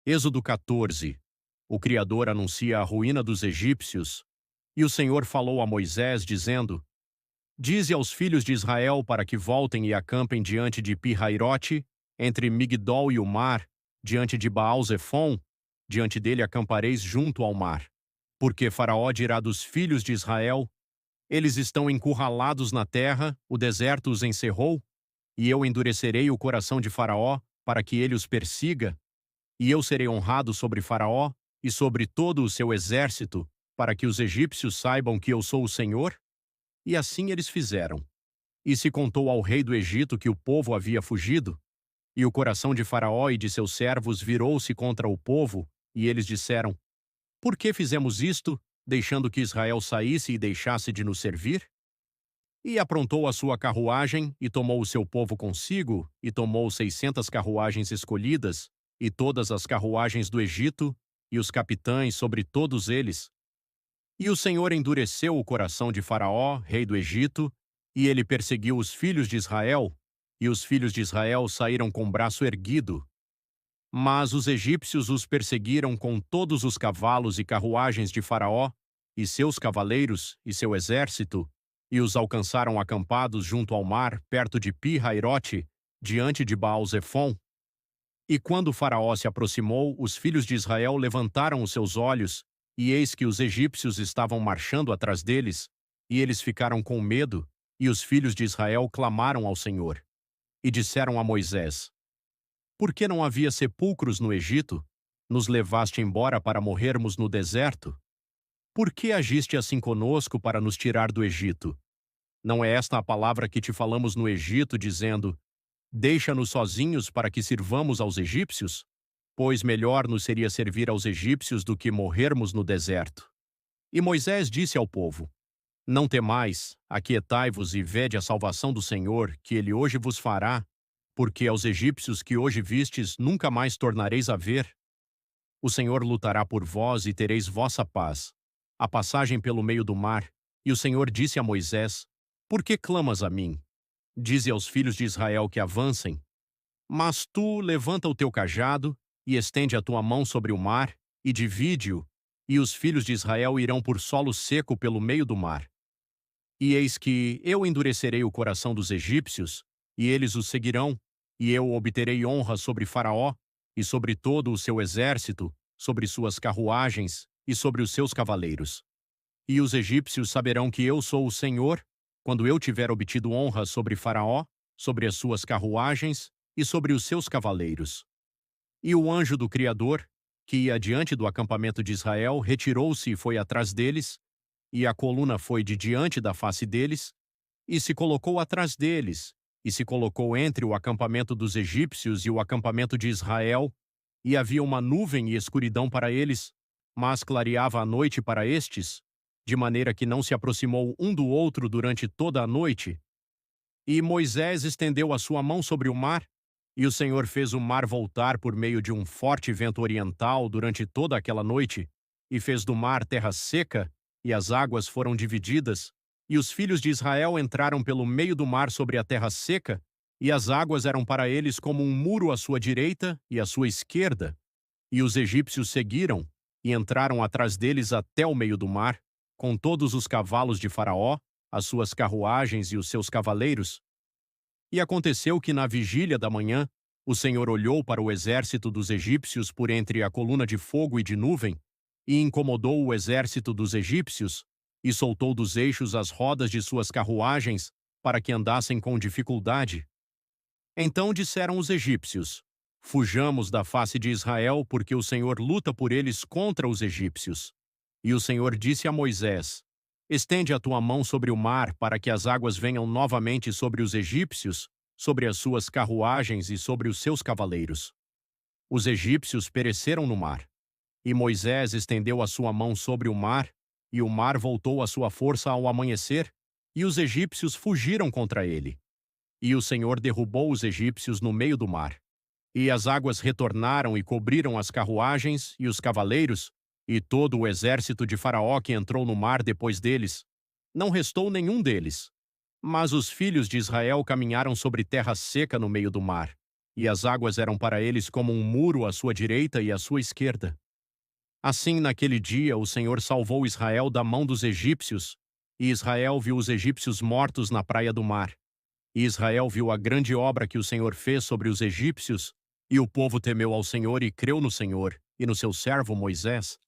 Êxodo 14. O Criador anuncia a ruína dos egípcios. E o Senhor falou a Moisés, dizendo: Dize aos filhos de Israel para que voltem e acampem diante de Pi-Hairote, entre Migdol e o mar, diante de Baal-Zefon, diante dele acampareis junto ao mar. Porque Faraó dirá dos filhos de Israel: Eles estão encurralados na terra, o deserto os encerrou, e eu endurecerei o coração de Faraó, para que ele os persiga, e eu serei honrado sobre Faraó e sobre todo o seu exército, para que os egípcios saibam que eu sou o Senhor? E assim eles fizeram. E se contou ao rei do Egito que o povo havia fugido, e o coração de Faraó e de seus servos virou-se contra o povo, e eles disseram: Por que fizemos isto, deixando que Israel saísse e deixasse de nos servir? E aprontou a sua carruagem, e tomou o seu povo consigo, e tomou 600 carruagens escolhidas, e todas as carruagens do Egito, e os capitães sobre todos eles. E o Senhor endureceu o coração de Faraó, rei do Egito, e ele perseguiu os filhos de Israel, e os filhos de Israel saíram com o braço erguido. Mas os egípcios os perseguiram com todos os cavalos e carruagens de Faraó, e seus cavaleiros, e seu exército, e os alcançaram acampados junto ao mar, perto de Pi-Hairote, diante de Baal-Zefon. E quando Faraó se aproximou, os filhos de Israel levantaram os seus olhos, e eis que os egípcios estavam marchando atrás deles, e eles ficaram com medo, e os filhos de Israel clamaram ao Senhor. E disseram a Moisés: Por que não havia sepulcros no Egito? Nos levaste embora para morrermos no deserto? Por que agiste assim conosco para nos tirar do Egito? Não é esta a palavra que te falamos no Egito, dizendo: Deixa-nos sozinhos para que sirvamos aos egípcios? Pois melhor nos seria servir aos egípcios do que morrermos no deserto. E Moisés disse ao povo: Não temais, aquietai-vos e vede a salvação do Senhor, que ele hoje vos fará, porque aos egípcios que hoje vistes nunca mais tornareis a ver. O Senhor lutará por vós e tereis vossa paz, a passagem pelo meio do mar. E o Senhor disse a Moisés: Por que clamas a mim? Dize aos filhos de Israel que avancem. Mas tu levanta o teu cajado, e estende a tua mão sobre o mar, e divide-o, e os filhos de Israel irão por solo seco pelo meio do mar. E eis que eu endurecerei o coração dos egípcios, e eles os seguirão, e eu obterei honra sobre Faraó, e sobre todo o seu exército, sobre suas carruagens, e sobre os seus cavaleiros. E os egípcios saberão que eu sou o Senhor, quando eu tiver obtido honra sobre Faraó, sobre as suas carruagens e sobre os seus cavaleiros. E o anjo do Criador, que ia diante do acampamento de Israel, retirou-se e foi atrás deles, e a coluna foi de diante da face deles, e se colocou atrás deles, e se colocou entre o acampamento dos egípcios e o acampamento de Israel, e havia uma nuvem e escuridão para eles, mas clareava a noite para estes, de maneira que não se aproximou um do outro durante toda a noite. E Moisés estendeu a sua mão sobre o mar, e o Senhor fez o mar voltar por meio de um forte vento oriental durante toda aquela noite, e fez do mar terra seca, e as águas foram divididas, e os filhos de Israel entraram pelo meio do mar sobre a terra seca, e as águas eram para eles como um muro à sua direita e à sua esquerda. E os egípcios seguiram, e entraram atrás deles até o meio do mar, com todos os cavalos de Faraó, as suas carruagens e os seus cavaleiros. E aconteceu que na vigília da manhã, o Senhor olhou para o exército dos egípcios por entre a coluna de fogo e de nuvem, e incomodou o exército dos egípcios, e soltou dos eixos as rodas de suas carruagens, para que andassem com dificuldade. Então disseram os egípcios: Fujamos da face de Israel, porque o Senhor luta por eles contra os egípcios. E o Senhor disse a Moisés: Estende a tua mão sobre o mar, para que as águas venham novamente sobre os egípcios, sobre as suas carruagens e sobre os seus cavaleiros. Os egípcios pereceram no mar. E Moisés estendeu a sua mão sobre o mar, e o mar voltou à sua força ao amanhecer, e os egípcios fugiram contra ele. E o Senhor derrubou os egípcios no meio do mar. E as águas retornaram e cobriram as carruagens e os cavaleiros, e todo o exército de Faraó que entrou no mar depois deles. Não restou nenhum deles. Mas os filhos de Israel caminharam sobre terra seca no meio do mar, e as águas eram para eles como um muro à sua direita e à sua esquerda. Assim, naquele dia, o Senhor salvou Israel da mão dos egípcios, e Israel viu os egípcios mortos na praia do mar. E Israel viu a grande obra que o Senhor fez sobre os egípcios, e o povo temeu ao Senhor e creu no Senhor e no seu servo Moisés.